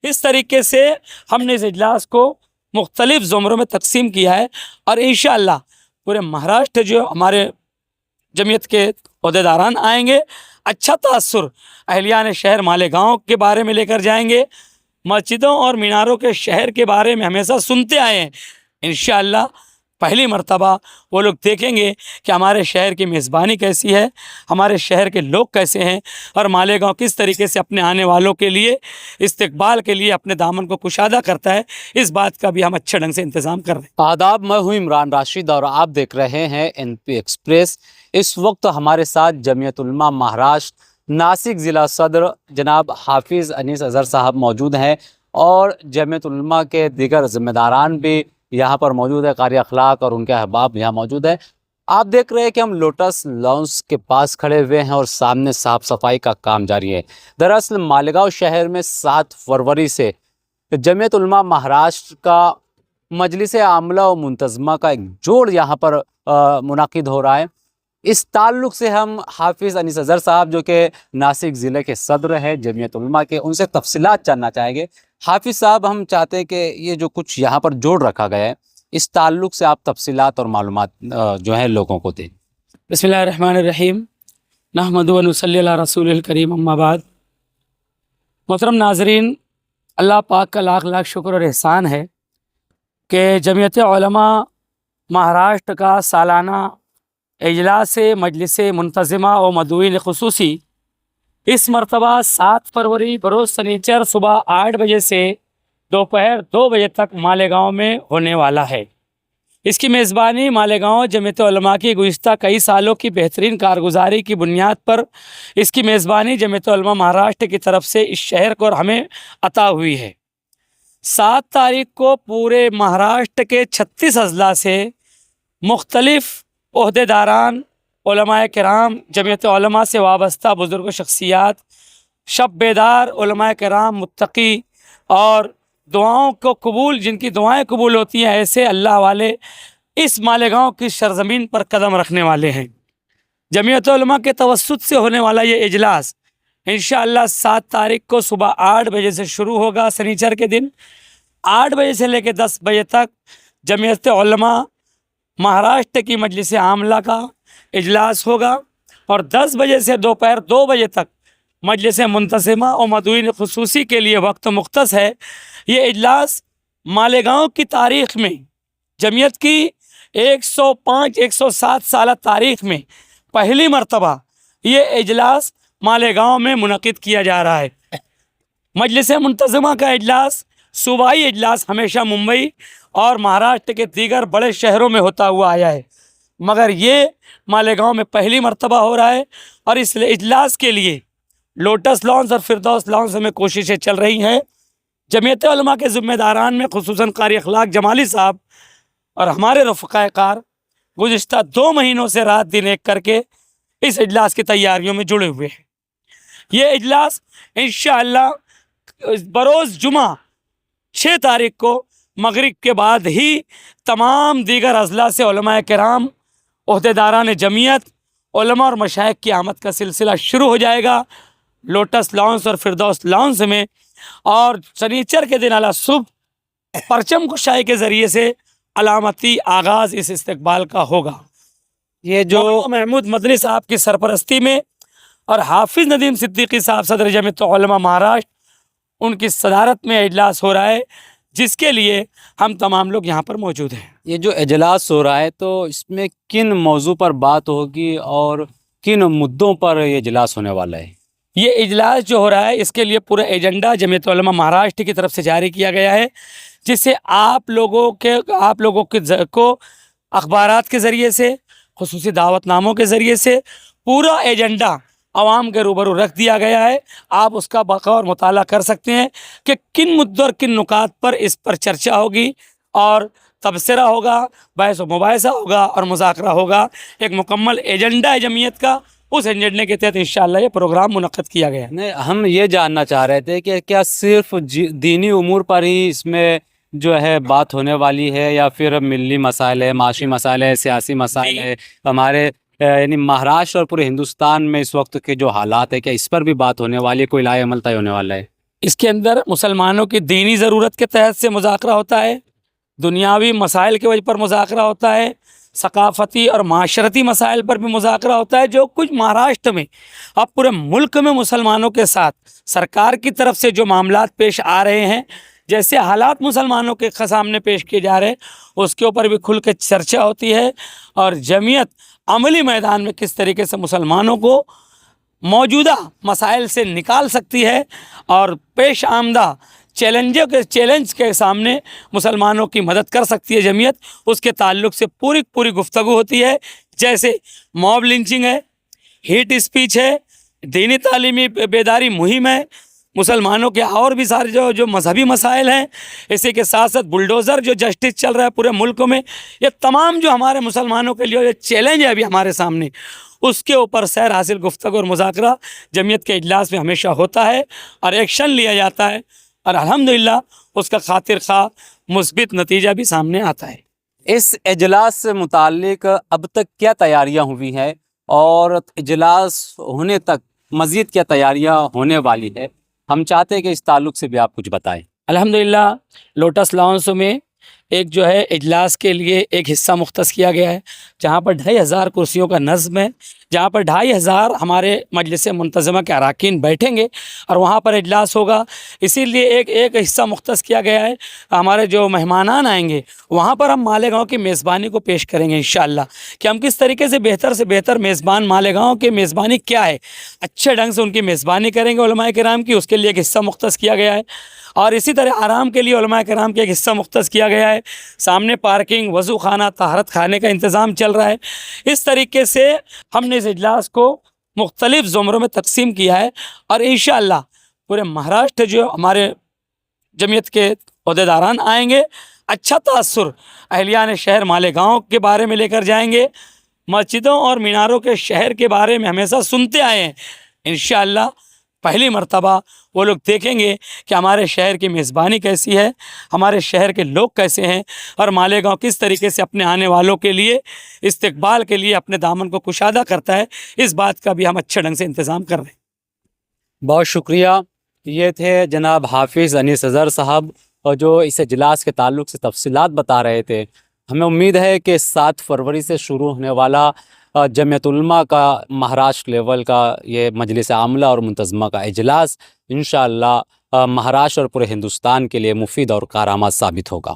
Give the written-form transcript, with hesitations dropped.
اس طریقے سے ہم نے اس اجلاس کو مختلف زمروں میں تقسیم کیا ہے، اور انشاءاللہ پورے مہاراشٹر جو ہمارے جمعیت کے عہدیداران آئیں گے، اچھا تاثر اہلیان شہر مالیگاؤں کے بارے میں لے کر جائیں گے۔ مسجدوں اور میناروں کے شہر کے بارے میں ہمیشہ سنتے آئے ہیں، انشاءاللہ پہلی مرتبہ وہ لوگ دیکھیں گے کہ ہمارے شہر کی میزبانی کیسی ہے، ہمارے شہر کے لوگ کیسے ہیں، اور مالیگاؤں کس طریقے سے اپنے آنے والوں کے لیے استقبال کے لیے اپنے دامن کو کشادہ کرتا ہے۔ اس بات کا بھی ہم اچھے ڈھنگ سے انتظام کر رہے ہیں۔ آداب، میں ہوں عمران راشد اور آپ دیکھ رہے ہیں NP ایکسپریس۔ اس وقت ہمارے ساتھ جمعیت علماء مہاراشٹر ناسک ضلع صدر جناب حافظ انیس اظہر صاحب موجود ہیں، اور جمعیت علماء کے دیگر ذمہ داران بھی یہاں پر موجود ہے، قاری اخلاق اور ان کے احباب یہاں موجود ہیں۔ آپ دیکھ رہے ہیں کہ ہم لوٹس لانچ کے پاس کھڑے ہوئے ہیں اور سامنے صاف صفائی کا کام جاری ہے۔ دراصل مالیگاؤں شہر میں 7 فروری سے جمعیت علماء مہاراشٹر کا مجلس عاملہ و منتظمہ کا ایک جوڑ یہاں پر منعقد ہو رہا ہے۔ اس تعلق سے ہم حافظ انیس اظہر صاحب جو کہ ناسک ضلع کے صدر ہیں جمعیت علماء کے، ان سے تفصیلات جاننا چاہیں گے۔ حافظ صاحب، ہم چاہتے ہیں کہ یہ جو کچھ یہاں پر جوڑ رکھا گیا ہے، اس تعلق سے آپ تفصیلات اور معلومات جو ہیں لوگوں کو دیں۔ بسم اللہ الرحمن الرحیم، نحمد و نصلی علی رسول الکریم، اما بعد۔ محترم ناظرین، اللہ پاک کا لاکھ لاکھ شکر اور احسان ہے کہ جمعیت علماء مہاراشٹر کا سالانہ اجلاس مجلس منتظمہ و مدعوین خصوصی اس مرتبہ 7 فروری بروز سنیچر صبح 8 بجے سے دوپہر 2 بجے تک مالیگاؤں میں ہونے والا ہے۔ اس کی میزبانی مالیگاؤں جمعیت علماء کی گزشتہ کئی سالوں کی بہترین کارگزاری کی بنیاد پر اس کی میزبانی جمعیت علماء مہاراشٹر کی طرف سے اس شہر کو ہمیں عطا ہوئی ہے۔ 7 تاریخ کو پورے مہاراشٹر کے 36 اضلاع سے مختلف عہدیداران، علماء کرام، جمعیت علماء سے وابستہ بزرگ و شخصیات، شب بیدار علماء کرام، متقی اور دعاؤں کو قبول، جن کی دعائیں قبول ہوتی ہیں، ایسے اللہ والے اس مالیگاؤں کی سرزمین پر قدم رکھنے والے ہیں۔ جمعیت علماء کے توسط سے ہونے والا یہ اجلاس انشاءاللہ 7 تاریخ کو صبح 8 بجے سے شروع ہوگا۔ سنیچر کے دن 8 بجے سے لے کے 10 بجے تک جمعیت علماء مہاراشٹر کی مجلس عاملہ کا اجلاس ہوگا، اور 10 بجے سے دوپہر 2 بجے تک مجلس منتظمہ اور مدعوین خصوصی کے لیے وقت مختص ہے۔ یہ اجلاس مالیگاؤں کی تاریخ میں، جمعیت کی 105-107 سالہ تاریخ میں پہلی مرتبہ یہ اجلاس مالیگاؤں میں منعقد کیا جا رہا ہے۔ مجلس منتظمہ کا اجلاس، صوبائی اجلاس، ہمیشہ ممبئی اور مہاراشٹر کے دیگر بڑے شہروں میں ہوتا ہوا آیا ہے، مگر یہ مالیگاؤں میں پہلی مرتبہ ہو رہا ہے، اور اس اجلاس کے لیے لوٹس لانچ اور فردوس لانچ میں کوششیں چل رہی ہیں۔ جمعیت علماء کے ذمہ داران میں خصوصاً قاری اخلاق جمالی صاحب اور ہمارے رفقائے کار گزشتہ 2 مہینوں سے رات دن ایک کر کے اس اجلاس کی تیاریوں میں جڑے ہوئے ہیں۔ یہ اجلاس انشاءاللہ بروز جمعہ 6 تاریخ کو مغرب کے بعد ہی تمام دیگر اضلاع سے علماء کرام، عہدیداران جمعیت، علماء اور مشائخ کی آمد کا سلسلہ شروع ہو جائے گا لوٹس لانچ اور فردوس لانچ میں، اور سنیچر کے دن اعلیٰ صبح پرچم کشائی کے ذریعے سے علامتی آغاز اس استقبال کا ہوگا۔ یہ جو محمود مدنی صاحب کی سرپرستی میں اور حافظ ندیم صدیقی صاحب صدر جمعیت علماء مہاراشٹر، ان کی صدارت میں اجلاس ہو رہا ہے، جس کے لیے ہم تمام لوگ یہاں پر موجود ہیں۔ یہ جو اجلاس ہو رہا ہے تو اس میں کن موضوع پر بات ہوگی اور کن مدوں پر یہ اجلاس ہونے والا ہے؟ یہ اجلاس جو ہو رہا ہے، اس کے لیے پورا ایجنڈا جمعیت علماء مہاراشٹر کی طرف سے جاری کیا گیا ہے، جس سے آپ لوگوں کو اخبارات کے ذریعے سے، خصوصی دعوت ناموں کے ذریعے سے پورا ایجنڈا عوام کے روبرو رکھ دیا گیا ہے۔ آپ اس کا بغور مطالعہ کر سکتے ہیں کہ کن مدوں اور کن نکات پر اس پر چرچا ہوگی، اور تبصرہ ہوگا، بحث و مباحثہ ہوگا اور مذاکرہ ہوگا۔ ایک مکمل ایجنڈا ہے جمعیت کا، اس ایجنڈے کے تحت انشاءاللہ یہ پروگرام منعقد کیا گیا ہے۔ نہیں، ہم یہ جاننا چاہ رہے تھے کہ کیا صرف دینی امور پر ہی اس میں جو ہے بات ہونے والی ہے، یا پھر ملی مسائل ہے، معاشی مسائل ہے، سیاسی مسائل ہے، ہمارے یعنی مہاراشٹر اور پورے ہندوستان میں اس وقت کے جو حالات ہے، کیا اس پر بھی بات ہونے والی ہے؟ کوئی لائحہ عمل طے ہونے والا ہے؟ اس کے اندر مسلمانوں کی دینی ضرورت کے تحت سے مذاکرہ ہوتا ہے، دنیاوی مسائل کی وجہ پر مذاکرہ ہوتا ہے، ثقافتی اور معاشرتی مسائل پر بھی مذاکرہ ہوتا ہے۔ جو کچھ مہاراشٹر میں اب پورے ملک میں مسلمانوں کے ساتھ سرکار کی طرف سے جو معاملات پیش آ رہے ہیں، جیسے حالات مسلمانوں کے سامنے پیش کیے جا رہے ہیں، اس کے اوپر بھی کھل کے چرچا ہوتی ہے، اور جمعیت عملی میدان میں کس طریقے سے مسلمانوں کو موجودہ مسائل سے نکال سکتی ہے اور پیش آمدہ چیلنج کے سامنے مسلمانوں کی مدد کر سکتی ہے جمعیت، اس کے تعلق سے پوری گفتگو ہوتی ہے۔ جیسے موب لنچنگ ہے، ہیٹ اسپیچ ہے، دینی تعلیمی بیداری مہم ہے، مسلمانوں کے اور بھی سارے جو مذہبی مسائل ہیں، اسی کے ساتھ ساتھ بلڈوزر جو جسٹس چل رہا ہے پورے ملک میں، یہ تمام جو ہمارے مسلمانوں کے لیے چیلنج ہے ابھی ہمارے سامنے، اس کے اوپر سیر حاصل گفتگو اور مذاکرہ جمعیت کے اجلاس میں ہمیشہ ہوتا ہے اور ایکشن لیا جاتا ہے، اور الحمدللہ اس کا خاطر خواہ مثبت نتیجہ بھی سامنے آتا ہے۔ اس اجلاس سے متعلق اب تک کیا تیاریاں ہوئی ہیں اور اجلاس ہونے تک مزید کیا تیاریاں ہونے والی ہے؟ ہم چاہتے ہیں کہ اس تعلق سے بھی آپ کچھ بتائیں۔ الحمدللہ لوٹس لاؤنس میں ایک جو ہے اجلاس کے لیے ایک حصہ مختص کیا گیا ہے، جہاں پر 2500 کرسیوں کا نظم ہے، جہاں پر 2500 ہمارے مجلس منتظمہ کے اراکین بیٹھیں گے اور وہاں پر اجلاس ہوگا۔ اسی لیے ایک حصہ مختص کیا گیا ہے، ہمارے جو مہمانان آئیں گے وہاں پر ہم مالیگاؤں کی میزبانی کو پیش کریں گے انشاءاللہ، کہ ہم کس طریقے سے بہتر میزبان مالیگاؤں کی میزبانی کیا ہے، اچھے ڈھنگ سے ان کی میزبانی کریں گے علماء کرام کی، اس کے لیے ایک حصہ مختص کیا گیا ہے۔ اور اسی طرح آرام کے لیے علماء کرام کے ایک حصہ مختص کیا گیا ہے، سامنے پارکنگ، وضو خانہ، طہارت خانے کا انتظام چل رہا ہے۔ اس طریقے سے ہم نے اس اجلاس کو مختلف زمروں میں تقسیم کیا ہے، اور انشاءاللہ پورے مہاراشٹر جو ہمارے جمعیت کے عہدیداران آئیں گے، اچھا تاثر اہلیان شہر مالیگاؤں کے بارے میں لے کر جائیں گے۔ مسجدوں اور میناروں کے شہر کے بارے میں ہمیشہ سنتے آئے ہیں، انشاءاللہ پہلی مرتبہ وہ لوگ دیکھیں گے کہ ہمارے شہر کی میزبانی کیسی ہے، ہمارے شہر کے لوگ کیسے ہیں، اور مالیگاؤں کس طریقے سے اپنے آنے والوں کے لیے استقبال کے لیے اپنے دامن کو کشادہ کرتا ہے۔ اس بات کا بھی ہم اچھے ڈھنگ سے انتظام کر رہے ہیں۔ بہت شکریہ۔ یہ تھے جناب حافظ انیس اظہر صاحب، اور جو اس اجلاس کے تعلق سے تفصیلات بتا رہے تھے۔ ہمیں امید ہے کہ 7 فروری سے شروع ہونے والا جمعیت علماء کا مہاراشٹر لیول کا یہ مجلس عاملہ اور منتظمہ کا اجلاس انشاءاللہ مہاراشٹر اور پورے ہندوستان کے لیے مفید اور کارآمد ثابت ہوگا۔